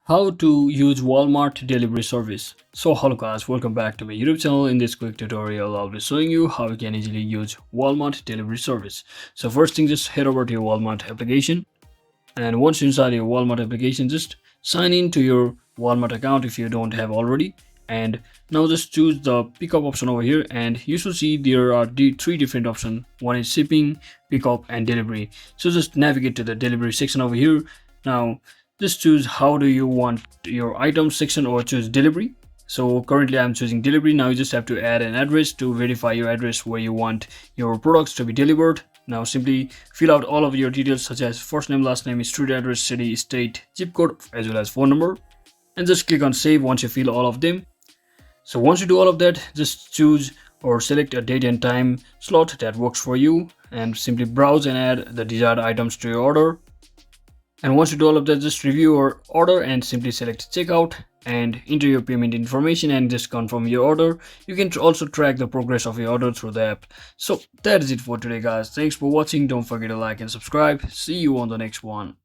How to use Walmart delivery service. So hello guys, welcome back to my YouTube channel. In this quick tutorial I'll be showing you how you can easily use Walmart delivery service. So first thing, just head over to your Walmart application, and once inside your Walmart application, just sign in to your Walmart account if you don't have already. And now just choose the pickup option over here, and you should see there are three different options. One is shipping, pickup and delivery. So just navigate to the delivery section over here. Now just choose how do you want your item section, or choose delivery. So currently I'm choosing delivery. Now you just have to add an address to verify your address where you want your products to be delivered. Now simply fill out all of your details such as first name, last name, street address, city, state, zip code, as well as phone number, and just click on save once you fill all of them. So once you do all of that, just choose or select a date and time slot that works for you, and simply browse and add the desired items to your order. And once you do all of that, just review your order and simply select checkout and enter your payment information and just confirm your order. You can also track the progress of your order through the app. So that is it for today guys. Thanks for watching. Don't forget to like and subscribe. See you on the next one.